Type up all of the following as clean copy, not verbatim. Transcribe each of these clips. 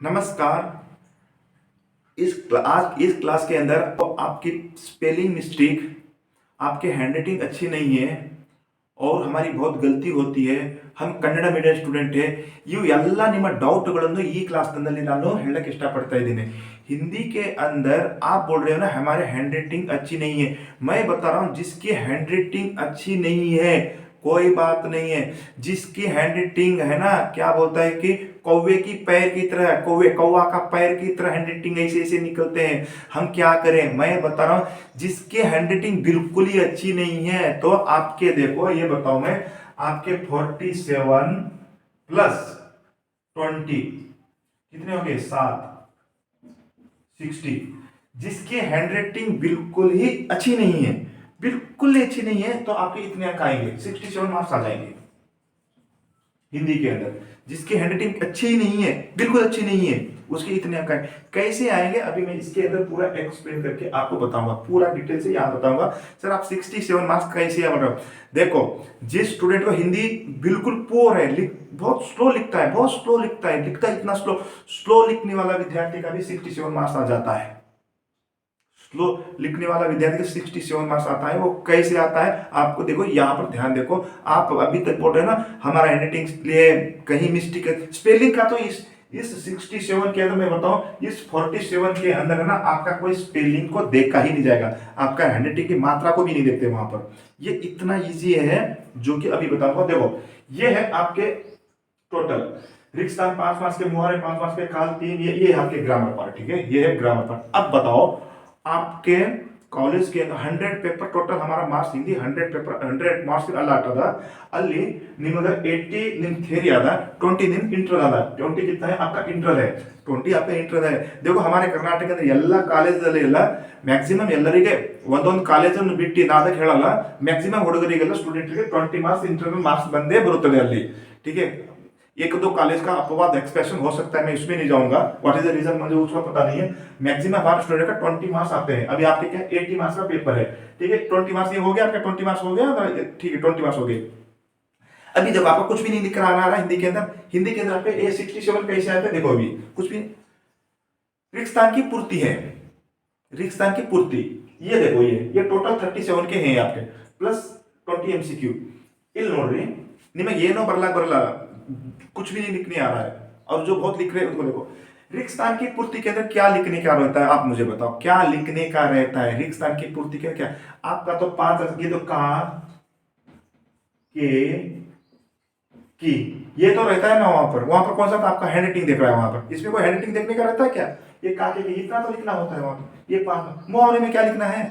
नमस्कार। आज इस क्लास के अंदर तो आपकी स्पेलिंग मिस्टेक, आपके हैंडराइटिंग अच्छी नहीं है और हमारी बहुत गलती होती है। हम ಕನ್ನಡ ಮೀಡಿಯಂ ಸ್ಟೂಡೆಂಟ್ है। ಇವು ಎಲ್ಲ ನಿಮ್ಮ ಡೌಟ್ಗಳನ್ನು ಈ ಕ್ಲಾಸ್ನಲ್ಲಿ ನಾನು ಹೇಳಕ್ಕೆ ಇಷ್ಟಪಡ್ತಾ ಇದ್ದೀನಿ। हिंदी के अंदर आप बोल रहे हो ना हमारे हैंडराइटिंग अच्छी नहीं है। मैं बता रहा हूँ जिसकी हैंडराइटिंग अच्छी नहीं है कोई बात नहीं है। जिसकी हैंडराइटिंग है ना, क्या बोलता है कि कौवे की पैर की तरह, कौवा का पैर की तरह हैंडराइटिंग ऐसे ऐसे निकलते हैं। हम क्या करें, मैं बता रहा हूँ जिसकी हैंडराइटिंग बिल्कुल ही अच्छी नहीं है तो आपके देखो ये बताऊं मैं, आपके 47 प्लस 20 कितने हो गए 7, 60। जिसकी हैंडराइटिंग बिल्कुल ही अच्छी नहीं है, बिल्कुल ही अच्छी नहीं है तो आपके इतने अंक आएंगे, 67 मार्क्स आ जाएंगे हिंदी के अंदर। जिसकी हैंडराइटिंग अच्छी ही नहीं है, बिल्कुल अच्छी नहीं है, उसके इतने अंक आएंगे। कैसे आएंगे अभी मैं इसके अंदर पूरा एक्सप्लेन करके आपको बताऊंगा, पूरा डिटेल से यहाँ बताऊंगा। सर आप 67 मार्क्स कैसे आ रहे हो? देखो, जिस स्टूडेंट को हिंदी बिल्कुल पुअर है, बहुत स्लो लिखता है, बहुत स्लो लिखता है, लिखता है इतना स्लो, स्लो लिखने वाला विद्यार्थी का भी 67 मार्क्स आ जाता है। स्लो लिखने वाला विद्यार्थी का 67 मार्क्स आता है। वो कैसे आता है आपको देखो, यहाँ पर ध्यान देखो। आप अभी तक बोल रहे हैं ना हमारा हैंडराइटिंग लिए कहीं मिस्टेक है, स्पेलिंग का तो इस 67 के अंदर मैं बताऊं, इस 47 के अंदर है ना आपका कोई स्पेलिंग को देखा ही नहीं जाएगा, आपका हैंडराइटिंग की मात्रा को भी नहीं देखते वहां पर। ये इतना इजी है जो कि अभी बताऊंगा। देखो ये है आपके टोटल रिक्स्थान 5 मार्क्स के, मुहारे 5 मार्क्स के, काल 3, ये आपके ग्रामर पार्ट, ठीक है, ये है ग्रामर पार्ट। अब बताओ आपके ಕಾಲೇಜ್ ಗೆ 100 ಪೇಪರ್ ಟೋಟಲ್ हमारा marks Hindi 100 paper 100 marks allot ಅದ। ಅಲ್ಲಿ ನಿಮಗೆ 80 ನಿಮ್ ಥಿಯरी आधा, 20 ನಿಮ್ इंटरनल आधा। 20 कितना है आपका इंटरनल है, 20 आपका इंटरनल है। देखो हमारे कर्नाटक ಅಂದ್ರೆ ಎಲ್ಲ ಕಾಲೇಜಲ್ಲಿ ಎಲ್ಲ ಮ್ಯಾಕ್ಸಿಮಮ್ ಎಲ್ಲರಿಗೆ ಒಂದೊಂದು ಕಾಲೇಜ್ ಅನ್ನು ಬಿಟ್ಟು ನಾದಕ್ಕೆ ಹೇಳಲ್ಲ, ಮ್ಯಾಕ್ಸಿಮಮ್ ಹುಡುಗರಿಗೆಲ್ಲ ಸ್ಟೂಡೆಂಟ್ ಗೆ 20 ಮಾರ್ಕ್ಸ್ इंटरनल मार्क्स ಬಂದೇ ಬರುತ್ತದೆ ಅಲ್ಲಿ, ठीक है। एक दो कॉलेज का अपवाद एक्सप्रेशन हो सकता है, मैं इसमें नहीं जाऊंगा, व्हाट इज द रीजन मुझे उसका पता नहीं है। मैक्सिमम हमारे स्टूडेंट का 20 मार्क्स आते हैं। अभी आपके क्या 80 मार्क्स का पेपर है, ठीक है, 20 मार्क्स ये हो गया आपका, 20 मार्क्स हो गया, ठीक है, 20 मार्क्स हो गए। अभी देखो आपको कुछ भी नहीं दिख रहा हिंदी के अंदर, हिंदी के अंदर आपके ए 67 कैसे आया था देखो, अभी कुछ भी रिक्स्थान की पूर्ति है, रिक्स्थान की पूर्ति। ये देखो ये टोटल 37 के हैं आपके, प्लस 20 एमसीक्यू। ಇಲ್ಲಿ ನೋಡ್ರಿ ನಿಮಗೆ ಏನೋ ಬರಲ್ಲ, कुछ भी नहीं लिखने आ रहा है, और जो बहुत लिख रहे हैं उनको देखो। रिक्स्थान की पूर्ति के अंदर क्या लिखने का रहता है, आप मुझे बताओ क्या लिखने का रहता है रिक्स्थान की पूर्ति के क्या? आपका तो 5 ये तो का के की ये तो रहता है ना वहां पर कौन सा था आपका हैंडराइटिंग देख रहा है वहां पर, इसमें कोई हैंडराइटिंग देखने का रहता है क्या? ये का के इतना तो लिखना होता है वहां पर। ये मुहावरे में क्या लिखना है?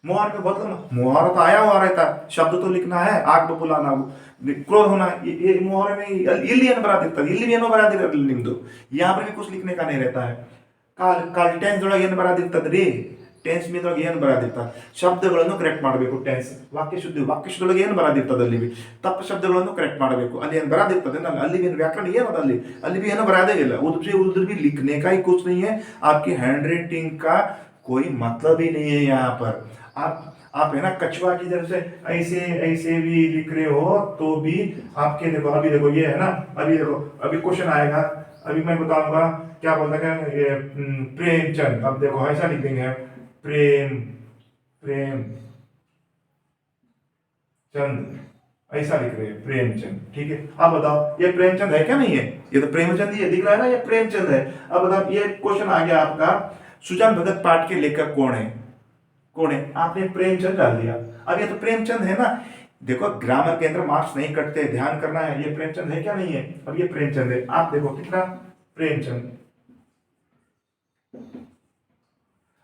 मुहावरे में बहुत मुहावरा तो आया हुआ रहता, शब्द तो लिखना है, आग बुलाना, क्रोध होना, ये मुहावरे में ಇಲ್ಲಿ ಏನು ಬರಾದಿರ್ತದೆ, ಇಲ್ಲಿ ಏನೋ ಬರಾದಿರಲ್ಲ ನಿಮ್ದು, यहाँ पर भी कुछ लिखने का नहीं रहता है। ಕಾಲ್ ಟೆನ್ಸ್ ಒಳಗೆ ಏನು ಬರಾದಿರ್ತದ್ರಿ, ಟೆನ್ಸ್ ಮೀದೊಳಗೆ ಏನು ಬರಾದಿರ್ತದೆ, ಶಬ್ದಗಳನ್ನು ಕರೆಕ್ಟ್ ಮಾಡಬೇಕು, ಟೆನ್ಸ್ ವಾಕ್ಯ ಶುದ್ಧೊಳಗೆ ಏನು ಬರಾದಿರ್ತದೆ, ಅಲ್ಲಿ ತಪ್ಪು ಶಬ್ದಗಳನ್ನು ಕರೆಕ್ಟ್ ಮಾಡಬೇಕು, ಅಲ್ಲಿ ಏನು ಬರಾದಿರ್ತದೆ ಅಲ್ಲಿ ಏನು ವ್ಯಾಕರಣ ಏನದ, ಅಲ್ಲಿ भी ಏನೋ बरादे ಇಲ್ಲ, उधर भी लिखने का ही कुछ नहीं है, आपकी हैंडराइटिंग का कोई मतलब ही नहीं है यहाँ पर। आप है ना कछुआ की तरफ से ऐसे ऐसे भी लिख रहे हो तो भी आपके देखो, अभी देखो ये है ना, अभी देखो अभी क्वेश्चन आएगा, अभी मैं बताऊंगा क्या बोलता है ये प्रेमचंद। अब देखो ऐसा लिख देंगे प्रेम चंद, ऐसा लिख रहे हैं प्रेमचंद, ठीक है। अब बताओ ये प्रेमचंद है क्या? नहीं है, ये तो प्रेमचंद ही दिख रहा है ना, ये प्रेमचंद है। अब बताओ ये क्वेश्चन आ गया आपका, सुजान भगत पाठ के लेखक कौन है? आपने प्रेमचंद डाल दिया। अब ये तो प्रेमचंद है ना, देखो ग्रामर के अंदर मार्क्स नहीं कटते, ध्यान करना है, ये प्रेमचंद है क्या? नहीं है। अब ये प्रेमचंद है, आप देखो कितना प्रेमचंद।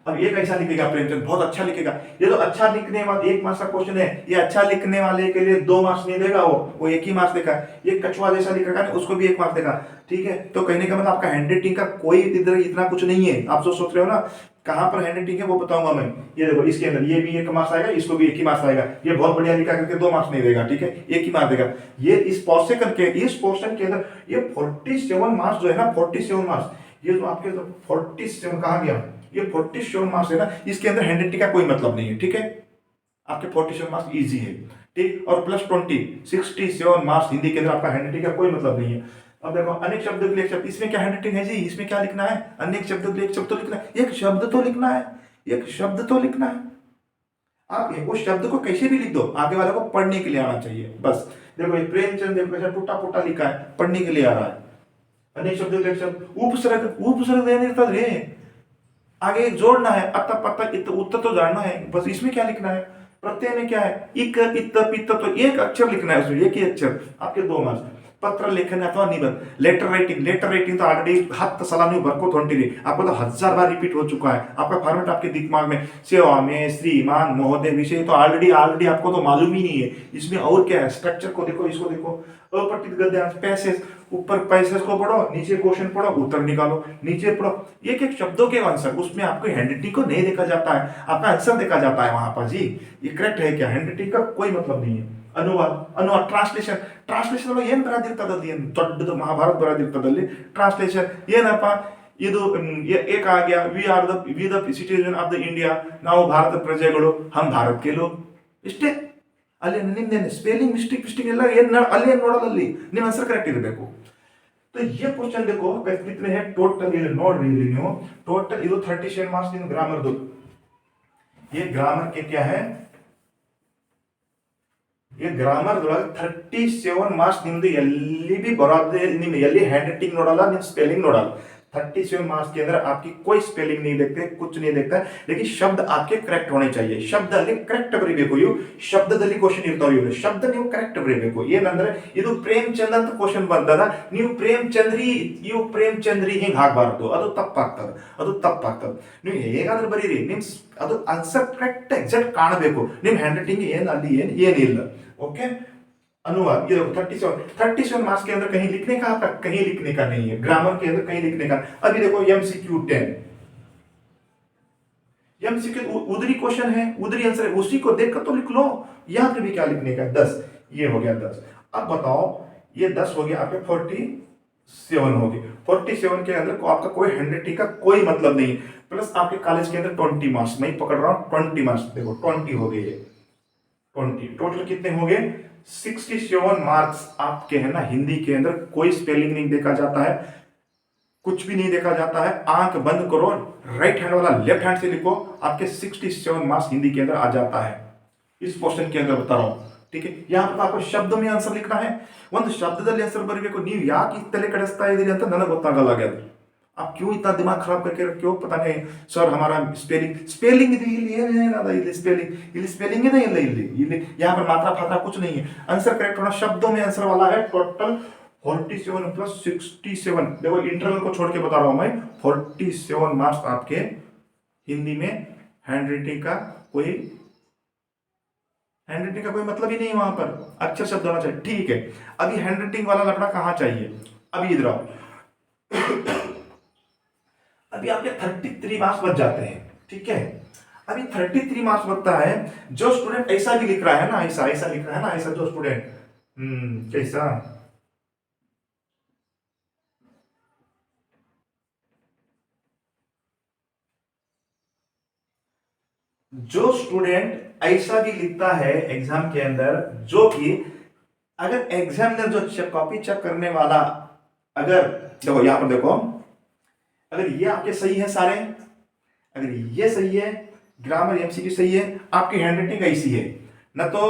अब ये कैसा लिखेगा प्रेमचंद? बहुत अच्छा लिखेगा। ये तो अच्छा लिखने वाले 1 मार्क्स का क्वेश्चन है, ये अच्छा लिखने वाले के लिए 2 मार्क्स नहीं देगा, वो 1 ही मार्क्स देगा। ये कछुआ जैसा लिखेगा उसको भी 1 मार्क्स देगा, ठीक है। तो कहने का मतलब आपका हैंडराइटिंग का कोई इधर इतना कुछ नहीं है। आप जो सोच रहे हो ना कहां पर हैंडराइटिंग है वो बताऊंगा मैं। ये देखो इसके अंदर ये भी 1 मार्क्स आएगा, इसको भी 1 ही मार्क्स आएगा। ये बहुत बढ़िया लिखा करके 2 मार्क्स नहीं देगा, ठीक है, 1 ही मार्क्स देगा। ये इस पोर्शन के अंदर ये 47 मार्क्स जो है ना, 47 मार्क्स, ये जो आपके 47 कहा गया, ये 47 मार्क्स है ना, इसके अंदर हैंडराइटिंग का कोई मतलब नहीं है, ठीक है। आपके 47 मार्क्स इजी है, ठीक। और प्लस 20 67 मार्क्स हिंदी के अंदर आपका हैंडराइटिंग का कोई मतलब नहीं है। अब देखो अनेक शब्दों के लिए एक शब्द, इसमें क्या हैंडराइटिंग है जी, इसमें क्या लिखना है, अनेक शब्दों के लिए एक शब्द तो लिखना है, एक शब्द तो लिखना है, एक शब्द तो लिखना है। आप उस शब्द को कैसे भी लिख दो, आगे वाले को पढ़ने के लिए आना चाहिए बस। देखो ये प्रेमचंद, देखो कैसा टूटा फूटा लिखा है, पढ़ने के लिए आ रहा है। अनेक शब्दों के लिए एक शब्द, उपसर्ग देने देता रे, आगे एक जोड़ना है, अत पत इत उत्तर तो जानना है बस। इसमें क्या लिखना है, प्रत्यय में क्या है, इक इत पित, तो एक अक्षर लिखना है उसमें, एक ही अक्षर, आपके 2 मार्क्स। पत्र लेखन अथवा निबंध। लेटर राइटिंग तो ऑलरेडी 10 साल ಬರ್ಕೋತ ಹೊಂಟಿರಿ, आपको तो 1000 बार रिपीट हो चुका है, आपका फॉर्मेट आपके दिमाग में, सेवा में श्रीमान महोदय विषय तो ऑलरेडी आपको तो मालूम ही नहीं है। इसमें और क्या है, स्ट्रक्चर को देखो, इसको देखो, अपठित गद्यांश, पैसेज, ऊपर पैसेज को पढ़ो, नीचे क्वेश्चन पढ़ो, उत्तर निकालो, नीचे पढ़ो, एक एक शब्दों के आंसर। उसमें आपको हैंडराइटिंग को नहीं देखा जाता है, आपका आंसर देखा जाता है वहां पर जी, ये करेक्ट है क्या, हैंडराइटिंग का कोई मतलब नहीं है। अनुवाद ಟ್ರಾನ್ಸ್ಲೇಷನ್ ಏನ್ ಬರೋದಿರ್ತದಲ್ಲಿ, ದೊಡ್ಡದು ಮಹಾಭಾರತ ಬರೋದಿರ್ತದಲ್ಲಿ ಟ್ರಾನ್ಸ್ಲೇಷನ್ ಏನಪ್ಪ ಇದು, ಏಕ ಆಗ್ಯ we the citizen of the India, ನಾವು ಭಾರತ ಪ್ರಜೆಗಳು, ಹಮ್ ಭಾರತ್ ಕೆ ಲೋಗ್, ಇಷ್ಟೇ। ಅಲ್ಲಿ ನಿಮ್ದೇನು ಸ್ಪೆಲ್ಲಿಂಗ್ ಮಿಸ್ಟೇಕ್ ಎಲ್ಲ ಅಲ್ಲಿ ಏನ್ ನೋಡೋಲ್ಲ, ಅಲ್ಲಿ ನಿಮ್ಮ ಆನ್ಸರ್ ಕರೆಕ್ಟ್ ಇರಬೇಕು। तो ये क्वेश्चन देखो कितने हैं टोटल, ये नोट रही हो टोटल, ಇದು 37 मार्क्स दिन ग्रामर दो, ये ग्रामर के क्या है, ये ಗ್ರಾಮರ್ ದೊಳಗೆ 37 ಮಾರ್ಕ್ಸ್ ನಿಮ್ದು ಎಲ್ಲಿ भी ಬರೋದೇ, ನಿಮ್ ಎಲ್ಲಿ हैंड राइटिंग ನೋಡಲ್ಲ, ನಿಮ್ स्पेलिंग ನೋಡಲ್ಲ। 37 मार्क्स के अंदर आपकी कोई स्पेलिंग नहीं देखते, कुछ नहीं देखता, लेकिन शब्द आपके करेक्ट होने चाहिए। शब्द ಅಲ್ಲಿ ಕರೆಕ್ಟ್ ಬರೀಬೇಕು, ಇವು ಶಬ್ದದಲ್ಲಿ ಕ್ವೆಶ್ಚನ್ ಇರ್ತಾವೆ, ಇವು ಶಬ್ದ ನೀವು ಕರೆಕ್ಟ್ ಬರೀಬೇಕು। ಏನಂದ್ರೆ ಇದು ಪ್ರೇಮಚಂದ್ ಅಂತ ಕ್ವೆಶ್ಚನ್ ಬಂದಾಗ ನೀವು ಪ್ರೇಮಚಂದ್ರಿ ಹಿಂಗ್ ಹಾಕಬಾರದು, ಅದು ತಪ್ಪಾಗ್ತದೆ। ನೀವು ಹೇಗಾದ್ರೂ ಬರೀರಿ, ನಿಮ್ ಅದು ಆನ್ಸರ್ ಕರೆಕ್ಟ್ ಎಕ್ಸಾಕ್ಟ್ ಕಾಣಬೇಕು, ನಿಮ್ ಹ್ಯಾಂಡ್ ರೈಟಿಂಗ್ ಏನ್ ಅಲ್ಲಿ ಏನಿಲ್ಲ, ओके। अनुवाद, ये 37 मार्क्स के अंदर कहीं लिखने का, आपका कहीं लिखने का नहीं है, ग्रामर के अंदर कहीं लिखने का। अभी देखो एमसीक्यू 10, एमसीक्यू उधरी क्वेश्चन है, उधरी आंसर है, उसी को देखकर तो लिख लो, यहां पे भी क्या लिखने का, 10, ये हो गया 10। अब बताओ ये 10 हो गया, आपके 47 हो गए। 47 के अंदर को आपका कोई हैंडराइटिंग का कोई मतलब नहीं, प्लस आपके कॉलेज के अंदर 20 मार्क्स, मैं पकड़ रहा हूं 20 मार्क्स, देखो 20 हो गए, 20 टोटल कितने हो गए, 67 मार्क्स आपके है ना। हिंदी के अंदर कोई स्पेलिंग नहीं देखा जाता है, कुछ भी नहीं देखा जाता है, आंख बंद करो, राइट हैंड वाला लेफ्ट हैंड से लिखो, आपके 67 मार्क्स हिंदी के अंदर आ जाता है, इस क्वेश्चन के अंदर बता रहा हूं, ठीक है। यहाँ पर आपको शब्द में आंसर लिखना है, ಒಂದು ಶಬ್ದದಲ್ಲಿ ಆನ್ಸರ್ ಬರಬೇಕು, ನೀವು ಯಾಕೆ ತಲೆ ಕೆಡಿಸ್ತಾ ಇದ್ದೀರಿ ಅಂತ ನನಗೆ ಗೊತ್ತಾಗಲ್ಲ ಆಗ್ಯದ। आप क्यों इतना दिमाग खराब करके रखे हो, पता नहीं सर हमारा स्पेलिंग ಇಲ್ಲಿ स्पेलिंग नहीं है, ಇಲ್ಲಿ यहाँ पर मात्रा फात्रा कुछ नहीं है, आंसर करेक्ट होना, शब्दों में आंसर वाला है। टोटल 47 प्लस 67, देखो इंटरनल को छोड़ के बता रहा हूं मैं, 47 मार्क्स आपके हिंदी में। हैंड राइटिंग का कोई मतलब ही नहीं है, वहां पर अक्षर शब्द होना चाहिए, ठीक है। अभी हैंड राइटिंग वाला लफड़ा कहां चाहिए, अभी इधर आओ। अभी आपके 33 मार्क्स बच जाते हैं, ठीक है। अभी 33 मार्क्स बचता है, जो स्टूडेंट ऐसा भी लिख रहा है ना, ऐसा लिख रहा है ना, ऐसा जो स्टूडेंट कैसा, जो स्टूडेंट ऐसा भी लिखता है एग्जाम के अंदर, जो कि अगर एग्जामिनर जो कॉपी चेक करने वाला, अगर देखो यहां पर देखो, अगर ये आपके सही है सारे, अगर ये सही है, ग्रामर एमसीक्यू सही है, आपकी हैंडराइटिंग ऐसी है ना, तो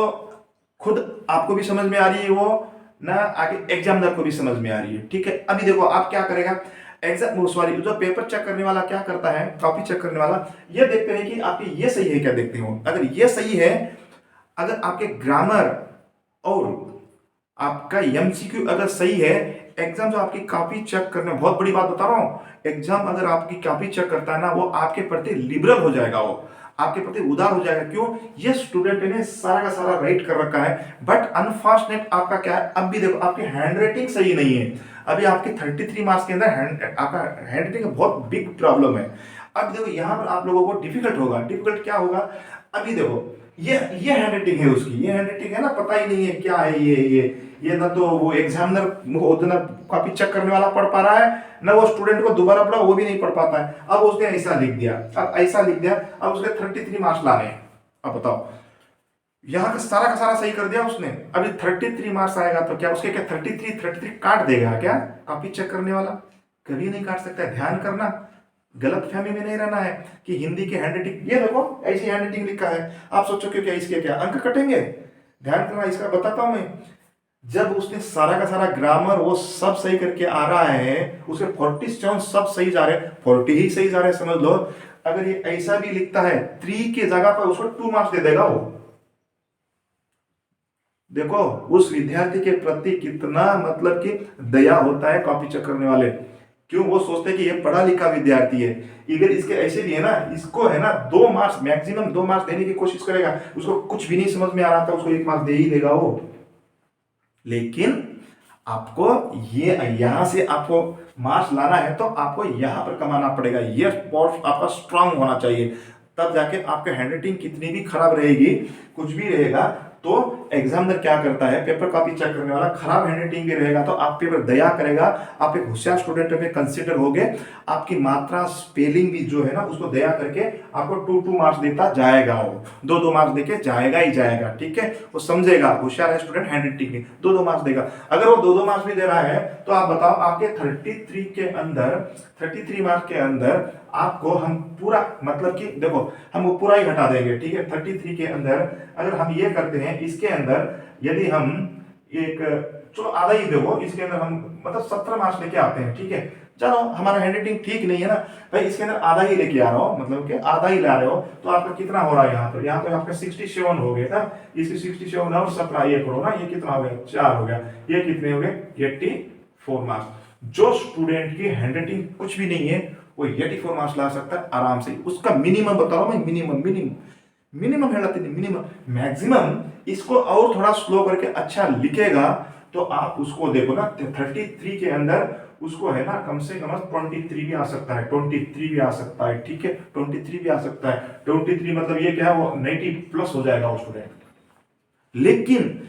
खुद आपको भी समझ में आ रही है वो, ना आगे एग्जामिनर को भी समझ में आ रही है, ठीक है। अभी देखो आप क्या करेगा, सॉरी जो पेपर चेक करने वाला क्या करता है, कॉपी चेक करने वाला ये देखते हैं कि आपकी ये सही है क्या, देखते हो अगर ये सही है, अगर आपके ग्रामर और आपका एमसीक्यू अगर सही है, एग्जाम जो आपकी कॉपी चेक करने, बहुत बड़ी बात बता रहा हूं, एग्जाम अगर आपकी कॉपी चेक करता है ना, वो आपके प्रति लिबरल हो जाएगा, वो आपके प्रति उदार हो जाएगा। क्यों, ये स्टूडेंट ने सारा का सारा राइट कर रखा है, बट अनफॉर्चुनेट आपका क्या है, अब भी देखो आपकी हैंड राइटिंग सही नहीं है। अभी आपके 33 मार्क्स के अंदर आपका हैंड राइटिंग बहुत बिग प्रॉब्लम है। अब देखो यहाँ पर आप लोगों को डिफिकल्ट क्या होगा, अभी देखो ये हैंड राइटिंग है उसकी, ये हैंड राइटिंग है ना, पता ही नहीं है क्या है ये ना तो वो एग्जामिनर ना कॉपी चेक करने वाला पढ़ पा रहा है, ना वो स्टूडेंट को दोबारा पढ़ा वो भी नहीं पढ़ पाता है। अब उसने ऐसा लिख दिया, अब उसके 33 मार्क्स लाने हैं। अब बताओ यहाँ का सारा सही कर दिया उसने, अभी 33 मार्क्स आएगा तो क्या उसके क्या 33 काट देगा क्या कॉपी चेक करने वाला? कभी नहीं काट सकता है। ध्यान करना, गलत फहमी में नहीं रहना है कि हिंदी की हैंडराइटिंग, ये देखो ऐसी हैंडराइटिंग लिखा है, आप सोचो कि क्या इसके क्या अंक कटेंगे? ध्यान करना, इसका बताता हूं मैं। जब उसने सारा का सारा ग्रामर वो सब सही करके आ रहा है, उसके 47 सब सही जा रहे हैं, 40 ही सही जा रहे हैं, समझ लो। अगर ये ऐसा भी लिखता है 3 के जगह पर उसको 2 मार्क्स दे देगा वो। देखो उस विद्यार्थी के प्रति कितना मतलब कि दया होता है कॉपी चेक करने वाले। क्यों? वो सोचते हैं कि ये पढ़ा लिखा विद्यार्थी है, अगर इसके ऐसे भी है ना, इसको है ना 2 मार्क्स, मैक्सिमम 2 मार्क्स देने की कोशिश करेगा, उसको कुछ भी नहीं समझ में आ रहा था उसको 1 मार्क्स दे ही देगा वो। लेकिन आपको ये यहां से आपको मार्क्स लाना है तो आपको यहां पर कमाना पड़ेगा, ये स्पोर्ट्स आपका स्ट्रांग होना चाहिए, तब जाके आपके हैंडराइटिंग कितनी भी खराब रहेगी, कुछ भी रहेगा, तो एग्जामिनर क्या करता है, पेपर कॉपी चेक करने वाला खराब हैंडराइटिंग भी रहेगा तो आप पे दया करेगा, आप एक होशियार स्टूडेंट में कंसीडर होगे, आपकी मात्रा स्पेलिंग भी जो है ना उसको दया करके आपको 2 मार्क्स देता जाएगा, वो 2 मार्क्स देके जाएगा ही जाएगा। ठीक है, वो समझेगा होशियार है स्टूडेंट, हैंडराइटिंग में 2 मार्क्स देगा। अगर वो 2 मार्क्स भी दे रहा है तो आप बताओ आपके 33 के अंदर, 33 मार्क्स के अंदर आपको हम पूरा मतलब कि देखो हम वो पूरा ही हटा देंगे। ठीक है, 33 के अंदर अगर हम ये करते हैं, इसके अंदर यदि हम एक चलो आधा ही देखो, इसके अंदर हम मतलब 17 मार्क्स लेके आते हैं। ठीक है, चलो हमारा हैंडराइटिंग ठीक नहीं है ना भाई, इसके अंदर आधा ही लेके आ रहा हो, मतलब कि आधा ही ला रहे हो, तो आपका कितना हो रहा है यहाँ पर? यहाँ पर आपका 67 हो गया था, इसकी 67 और 17 ये करो ना, ये कितना हो गया? 4 हो गया। ये कितने हो गए? 84 मार्क्स। जो स्टूडेंट की हैंडराइटिंग कुछ भी नहीं है वो 84 मार्क्स ला सकता है आराम से। उसका मिनिमम बता रहा हूं मैं, मिनिमम है, मिनिमम। मैक्सिमम इसको और थोड़ा स्लो करके अच्छा लिखेगा तो आप उसको देखो ना 33 के अंदर उसको है ना कम से कम 23 भी आ सकता है, 23 भी आ सकता है। ठीक है, 23 भी आ सकता है। 23 मतलब ये क्या है, वो 90 प्लस हो जाएगा वो स्टूडेंट। लेकिन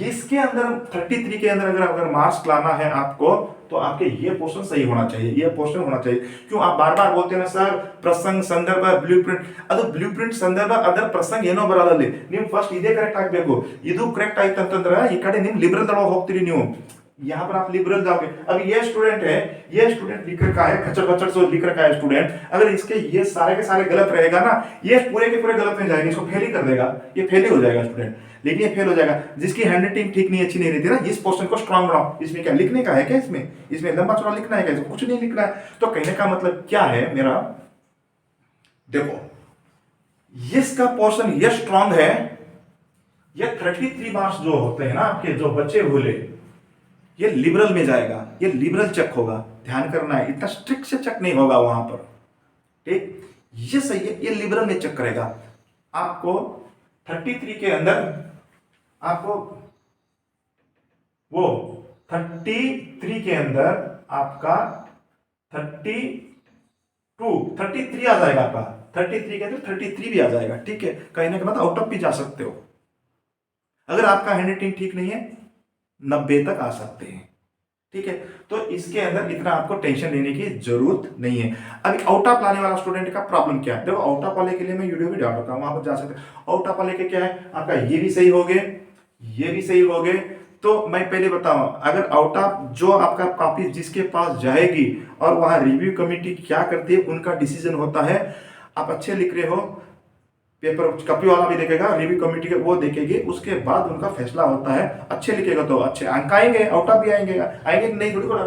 इसके अंदर 33 के अंदर अगर मार्क्स लाना है आपको तो आपके ये पोर्शन सही होना चाहिए, ये पोर्शन होना चाहिए। क्यों आप बार बार बोलते हैं ना सर प्रसंग संदर्भ ब्लूप्रिंट, ಅದು ಬ್ಲೂಪ್ರಿಂಟ್ ಸಂದರ್ಭ ಅದರ ಪ್ರಸಂಗ ಏನೋ ಬರಲ್ಲ, ನೀವು ಫಸ್ಟ್ ಇದೇ ಕರೆಕ್ಟ್ ಆಗಬೇಕು, ಇದು ಕರೆಕ್ಟ್ ಆಯ್ತು ಅಂತಂದ್ರೆ ಈ ಕಡೆ ನಿಮ್ ಲಿಬರಲ್ ತಳಗ ಹೋಗ್ತೀರಿ ನೀವು, यहाँ पर आप लिबरल जाओगे। अब ये स्टूडेंट है, ये स्टूडेंट लिख रखा है खचर खचर से लिख रखा है स्टूडेंट, अगर इसके ये सारे के सारे गलत रहेगा ना, ये पूरे के पूरे गलत में जाएंगे, इसको फेल ही कर देगा, ये फेल ही हो जाएगा स्टूडेंट। लेकिन ये फेल हो जाएगा जिसकी हैंडराइटिंग ठीक नहीं, अच्छी नहीं रहती ना, इस पोर्शन को स्ट्रांग बनाओ। इसमें क्या लिखने का है क्या? इसमें लंबा चौड़ा लिखना है क्या? कुछ नहीं लिखना है। तो कहने का मतलब क्या है मेरा, देखो इसका पोर्शन ये स्ट्रांग है, ये 33 मार्क्स जो होते हैं ना आपके जो बचे हुए, ये लिबरल में जाएगा, ये लिबरल चेक होगा। ध्यान करना है, इतना स्ट्रिक्ट से चेक नहीं होगा वहां पर। ठीक, ये सही है, ये लिबरल में चेक करेगा। आपको 33 के अंदर आपको वो 33 के अंदर आपका 33 आ जाएगा आपका, 33 के अंदर 33 भी आ जाएगा। ठीक है, कहने के बाद आउट ऑफ भी जा सकते हो। अगर आपका हैंडराइटिंग ठीक नहीं है 90 तक आ सकते हैं। ठीक है, तो इसके अंदर इतना आपको टेंशन लेने की जरूरत नहीं है। अभी आउट ऑफ लाने वाला स्टूडेंट का प्रॉब्लम क्या है, देखो आउट ऑफ वाले के लिए मैं वीडियो भी डाल रखा हूं, वहां पर जा सकते हैं। आउट ऑफ वाले के क्या है, आपका ये भी सही हो गए, ये भी सही हो गए। तो मैं पहले बताऊं, अगर आउट ऑफ जो आपका कॉपी जिसके पास जाएगी और वहां रिव्यू कमेटी क्या करती है उनका डिसीजन होता है। आप अच्छे लिख रहे हो, पेपर कॉपी वाला भी देखेगा, रिव्यू कमेटी के वो देखेगी, उसके बाद उनका फैसला होता है। अच्छे लिखेगा तो अच्छे अंक आएंगे, आउट ऑफ भी आएंगे नहीं थोड़ी थोड़ा।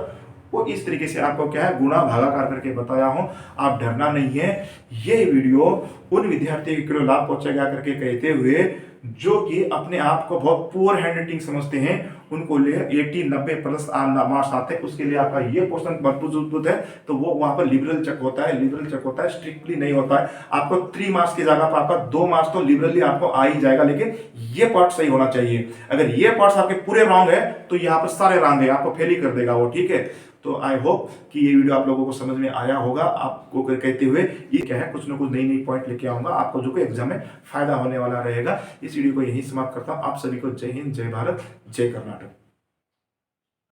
वो इस तरीके से आपको क्या है गुणा भागाकार करके बताया हूं, आप डरना नहीं है। ये वीडियो उन विद्यार्थियों को लाभ पहुंचेगा करके कहते हुए जो कि अपने आप को बहुत पुअर हैंडराइटिंग समझते हैं, उनको लिए 80-90 प्लस मार्क्स आते हैं, उसके लिए आपका ये क्वेश्चन मजबूत है। तो वो वहां पर लिबरल चेक होता है, लिबरल चेक होता है, स्ट्रिक्टली नहीं होता है। आपको 3 मार्क्स की जगह पर आपका 2 मार्क्स तो लिबरली आपको आ ही जाएगा, लेकिन ये पार्ट सही होना चाहिए। अगर ये पार्ट्स आपके पूरे रॉन्ग है तो यहाँ पर सारे रॉन्ग है, आपको फेल ही कर देगा वो। ठीक है, तो आई होप कि ये वीडियो आप लोगों को समझ में आया होगा। आपको कहते हुए ये क्या है, कुछ ना कुछ नई पॉइंट लेके आऊंगा आपको जो कि एग्जाम में फायदा होने वाला रहेगा। इस वीडियो को यही समाप्त करता हूं। आप सभी को जय हिंद, जय भारत, जय कर्नाटक।